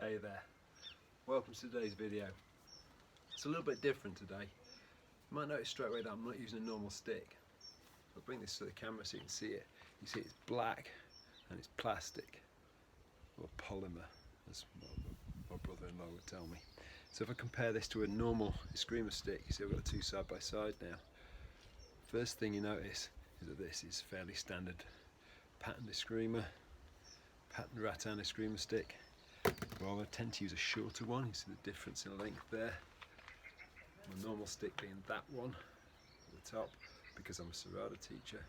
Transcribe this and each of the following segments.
Hey there, welcome to today's video. It's a little bit different today. You might notice straight away that I'm not using a normal stick. I'll bring this to the camera so you can see it. You see it's black and it's plastic, or polymer, as my brother-in-law would tell me. So if I compare this to a normal Eskrima stick, you see I've got the two side by side now. First thing you notice is that this is fairly standard patterned Eskrima, patterned rattan Eskrima stick. Well, I tend to use a shorter one. You see the difference in length there. My normal stick being that one at the top, because I'm a Serrada teacher,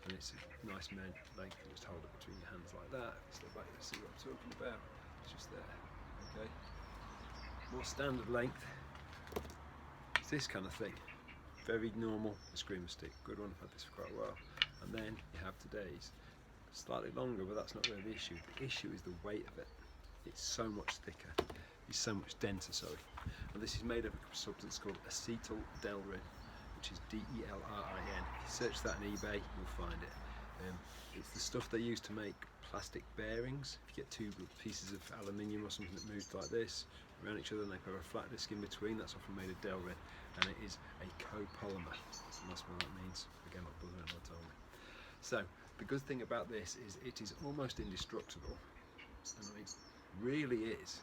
and it's a nice length. You just hold it between your hands like that. Step back, you see what I'm talking about. It's just there. Okay. More standard length. It's this kind of thing. Very normal Eskrima stick. Good one. I've had this for quite a while. And then you have today's. Slightly longer, but that's not really the issue. The issue is the weight of it. It's so much thicker, it's so much denser, sorry. And this is made of a substance called acetyl delrin, which is D-E-L-R-I-N. If you search that on eBay, you'll find it. It's the stuff they use to make plastic bearings. If you get two pieces of aluminium or something that moves like this around each other and they put a flat disc in between, that's often made of delrin, and it is a copolymer. And that's what that means. Again, my brother-in-law told me. So, the good thing about this is it is almost indestructible. And I mean, really is.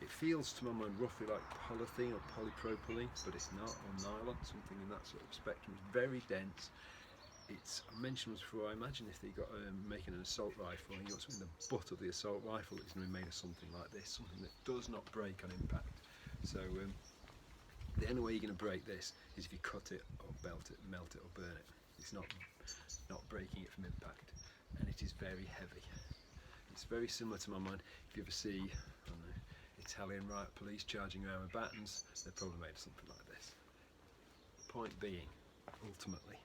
It feels to my mind roughly like polythene or polypropylene, but it's not, or nylon, something in that sort of spectrum. It's very dense. It's, I mentioned this before, I imagine if they got making an assault rifle and you got something in the butt of the assault rifle, it's going to be made of something like this, something that does not break on impact. So the only way you're going to break this is if you cut it or melt it or burn it. It's not breaking it from impact, and it is very heavy. It's very similar to my mind. If you ever see, I don't know, Italian riot police charging around with batons, they're probably made of something like this. The point being, ultimately,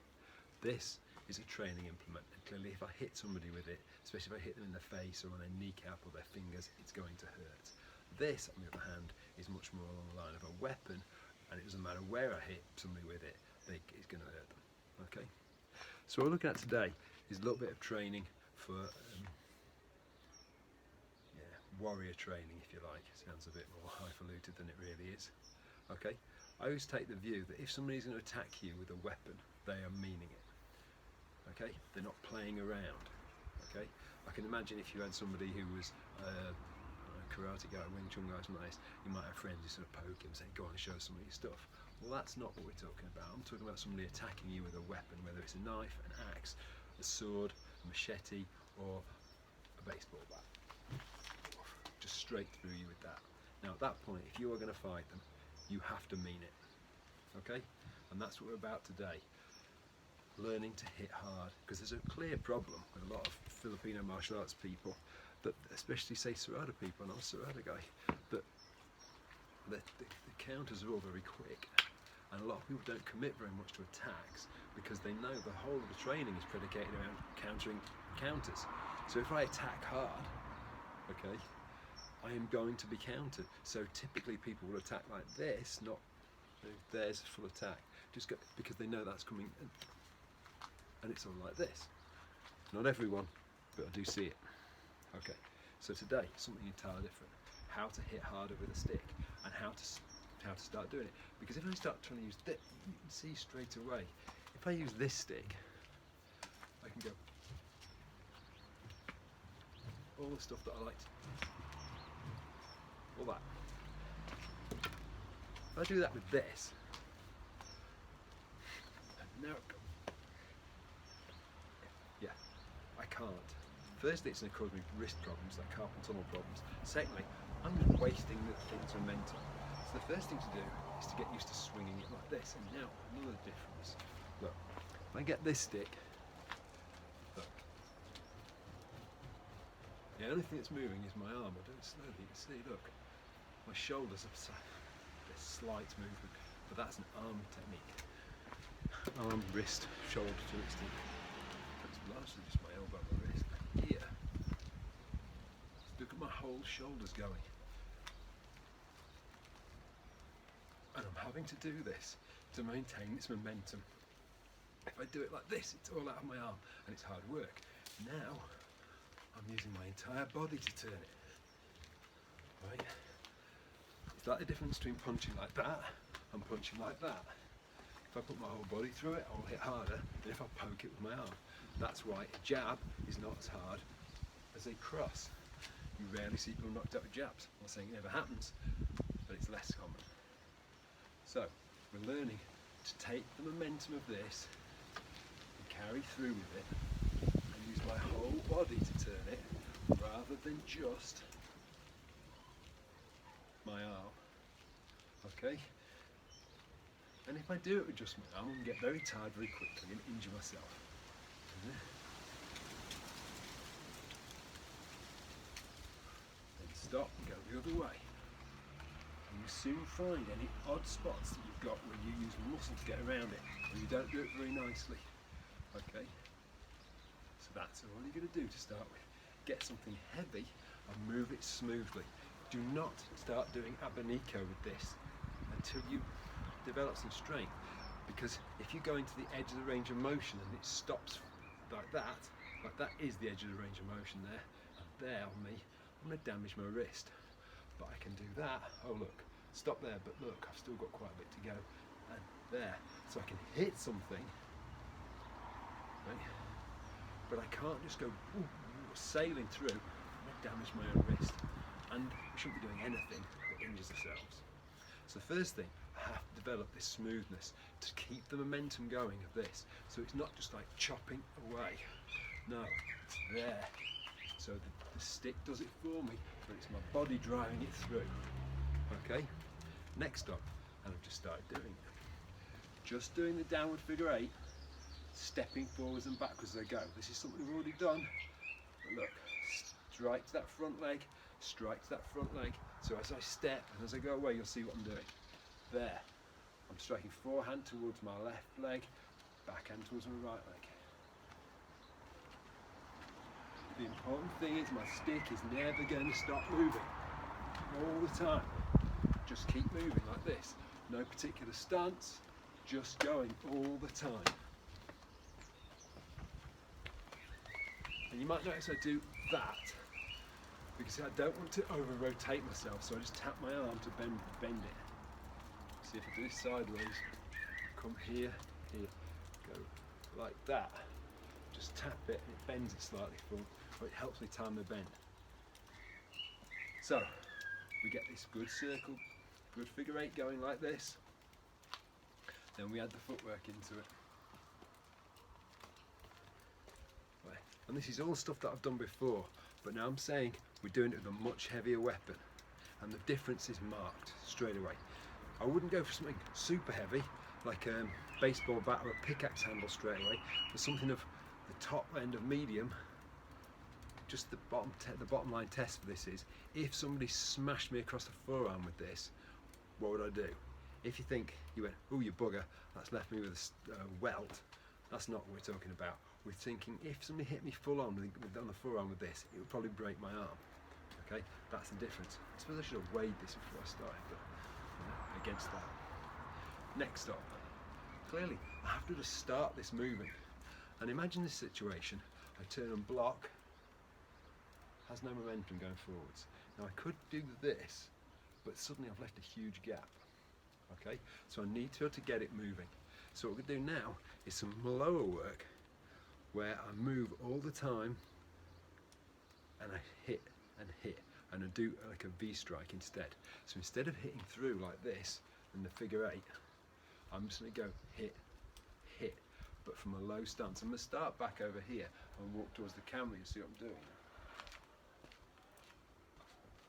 this is a training implement, and clearly if I hit somebody with it, especially if I hit them in the face or on their kneecap or their fingers, it's going to hurt. This, on the other hand, is much more along the line of a weapon, and it doesn't matter where I hit somebody with it, it's going to hurt them. Okay? So what we're looking at today is a little bit of training for warrior training, if you like. Sounds a bit more highfalutin than it really is. Okay, I always take the view that if somebody's going to attack you with a weapon, they are meaning it. Okay, they're not playing around. Okay, I can imagine if you had somebody who was a karate guy, Wing Chun guy, something like this, you might have friends who sort of poke him, saying, "Go on and show some of your stuff." Well, that's not what we're talking about. I'm talking about somebody attacking you with a weapon, whether it's a knife, an axe, a sword, a machete, or a baseball bat. Just straight through you with that. Now at that point, if you are going to fight them, you have to mean it. Okay? And that's what we're about today. Learning to hit hard. Because there's a clear problem with a lot of Filipino martial arts people, that especially say Serrada people, and I'm a Serrada guy, that the counters are all very quick. And a lot of people don't commit very much to attacks because they know the whole of the training is predicated around countering counters. So if I attack hard, okay, I am going to be countered. So typically people will attack like this, not there's a full attack, just because they know that's coming, and it's all like this. Not everyone, but I do see it. Okay, so today something entirely different. How to hit harder with a stick, and how to start doing it. Because if I start trying to use this, you can see straight away. If I use this stick, I can go all the stuff that I like to. All that. If I do that with this, and now yeah, I can't. Firstly, it's going to cause me wrist problems, like carpal tunnel problems. Secondly, I'm just wasting the thing's momentum. So the first thing to do is to get used to swinging it like this. And now, another difference. Look, if I get this stick, look, the only thing that's moving is my arm. I do it slowly, you can see, look. My shoulders are there's slight movement, but that's an arm technique. Arm, wrist, shoulder to an extent. It's largely just my elbow, my wrist. Here, look at my whole shoulders going. And I'm having to do this to maintain its momentum. If I do it like this, it's all out of my arm, and it's hard work. Now, I'm using my entire body to turn it. right? It's like the difference between punching like that and punching like that. If I put my whole body through it, I'll hit harder than if I poke it with my arm. That's why a jab is not as hard as a cross. You rarely see people knocked out with jabs. I'm not saying it never happens, but it's less common. So, we're learning to take the momentum of this and carry through with it and use my whole body to turn it rather than just my arm. Okay? And if I do it with just my arm, I can get very tired very quickly and injure myself. Then stop and go the other way. And you soon find any odd spots that you've got where you use muscle to get around it, or you don't do it very nicely. Okay? So that's all you're going to do to start with. Get something heavy and move it smoothly. Do not start doing abanico with this until you develop some strength, because if you go into the edge of the range of motion and it stops like that is the edge of the range of motion there, and there on me, I'm going to damage my wrist. But I can do that, oh look, stop there, but look, I've still got quite a bit to go, and there, so I can hit something, right? But I can't just go sailing through and damage my own wrist, and we shouldn't be doing anything that injures ourselves. So the first thing, I have to develop this smoothness to keep the momentum going of this, so it's not just like chopping away, no, it's there. So the stick does it for me, but it's my body driving it through. Okay, next up, and I've just started doing it. Just doing the downward figure 8, stepping forwards and backwards as I go. This is something we've already done, but look, strike to that front leg, strike to that front leg. So as I step and as I go away, you'll see what I'm doing. There, I'm striking forehand towards my left leg, backhand towards my right leg. The important thing is my stick is never going to stop moving, all the time. Just keep moving like this. No particular stance, just going all the time. And you might notice I do that, because I don't want to over-rotate myself, so I just tap my arm to bend it. See, if I do this sideways, come here, go like that. Just tap it and it bends it slightly forward, but it helps me time the bend. So, we get this good circle, good figure 8 going like this. Then we add the footwork into it. Right. And this is all stuff that I've done before, but now I'm saying we're doing it with a much heavier weapon, and the difference is marked straight away. I wouldn't go for something super heavy, like a baseball bat or a pickaxe handle straight away, but something of the top end of medium. Just the bottom line test for this is, if somebody smashed me across the forearm with this, what would I do? If you think, you went, oh you bugger, that's left me with a welt, that's not what we're talking about. We're thinking, if somebody hit me full on on the forearm with this, it would probably break my arm. Okay, that's the difference. I suppose I should have weighed this before I started, but against that. Next up, clearly I have to just start this moving. And imagine this situation, I turn and block, has no momentum going forwards. Now I could do this, but suddenly I've left a huge gap. Okay, so I need to be able to get it moving. So what we're going to do now is some lower work where I move all the time and I hit and hit, and I do like a V strike instead. So instead of hitting through like this in the figure 8, I'm just going to go hit, hit, but from a low stance. I'm going to start back over here and walk towards the camera. You see what I'm doing?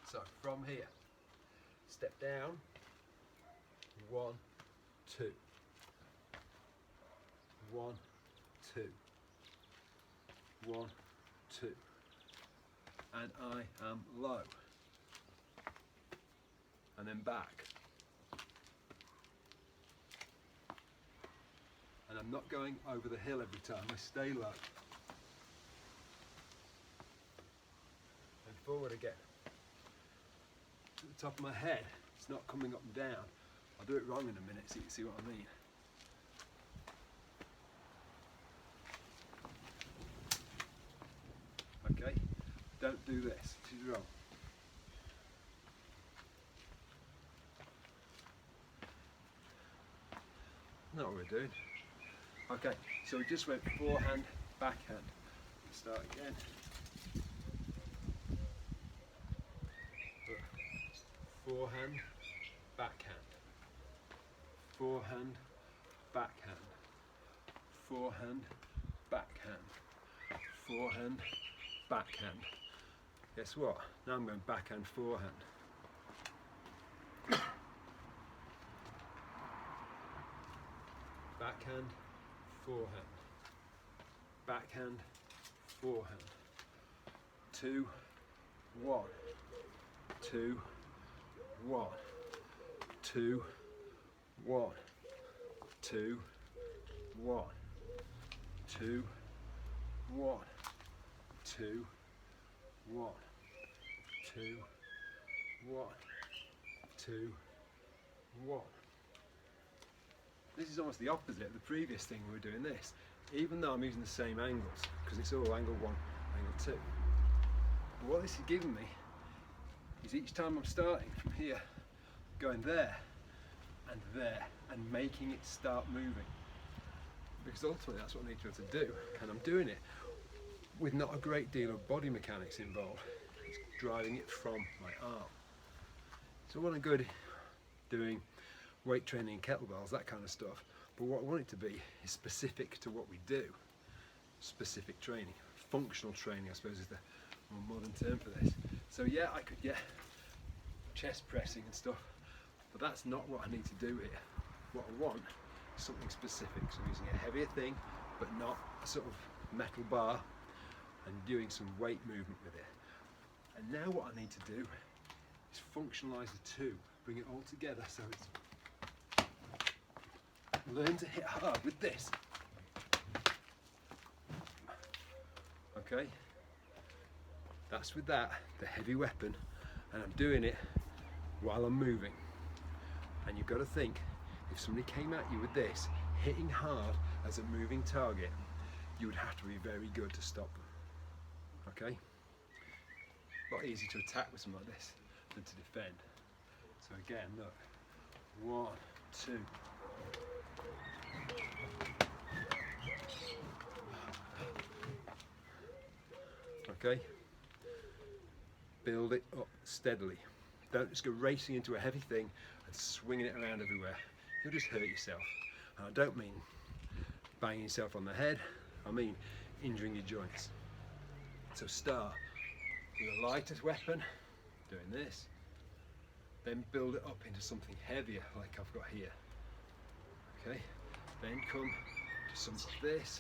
So from here, step down, 1, 2, 1, 2, 1, 2, and I am low, and then back, and I'm not going over the hill every time, I stay low, and forward again, to the top of my head. It's not coming up and down. I'll do it wrong in a minute so you can see what I mean. Okay, don't do this, this is wrong. not what we're doing. Okay, so we just went forehand, backhand. Let's start again. Forehand, backhand. Forehand, backhand. Forehand, backhand. Forehand, backhand. Guess what? Now I'm going backhand, forehand. Backhand, forehand. Backhand, forehand. 2, 1. 2, 1. 2, 1. 2, 1. 2, 1. 2, 1. 2, 1. 2, 1. This is almost the opposite of the previous thing we were doing this, even though I'm using the same angles, because it's all angle 1, angle 2. But what this is giving me is each time I'm starting from here, going there, and making it start moving. Because ultimately that's what I need to be able to do, and I'm doing it with not a great deal of body mechanics involved. It's driving it from my arm. So what I'm good doing weight training, kettlebells, that kind of stuff, but what I want it to be is specific to what we do. Specific training, functional training I suppose is the more modern term for this. So yeah, I could get chest pressing and stuff, but that's not what I need to do here. What I want is something specific, so I'm using a heavier thing but not a sort of metal bar, and doing some weight movement with it. And now what I need to do is functionalise the two, bring it all together, so it's learn to hit hard with this. Okay, that's with that, the heavy weapon, and I'm doing it while I'm moving. And you've got to think, if somebody came at you with this, hitting hard as a moving target, you would have to be very good to stop them. Okay? A lot easier to attack with something like this than to defend. So again, look, 1, 2. Okay? Build it up steadily. Don't just go racing into a heavy thing and swinging it around everywhere. You'll just hurt yourself. And I don't mean banging yourself on the head, I mean injuring your joints. So start with the lightest weapon, doing this, then build it up into something heavier like I've got here. Okay? Then come to something like this,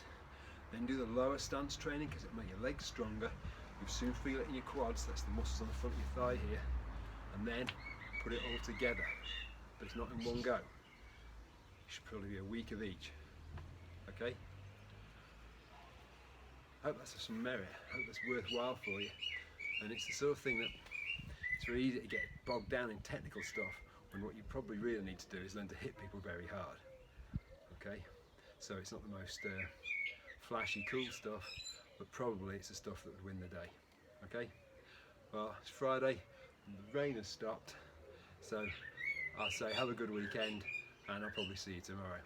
then do the lower stance training because it'll make your legs stronger. You'll soon feel it in your quads, that's the muscles on the front of your thigh here, and then put it all together. But it's not in one go. It should probably be a week of each. Okay? I hope that's of some merit, I hope that's worthwhile for you. And it's the sort of thing that it's very easy to get bogged down in technical stuff when what you probably really need to do is learn to hit people very hard. Okay? So it's not the most flashy, cool stuff, but probably it's the stuff that would win the day. Okay? Well, it's Friday, and the rain has stopped, so I'll say have a good weekend, and I'll probably see you tomorrow.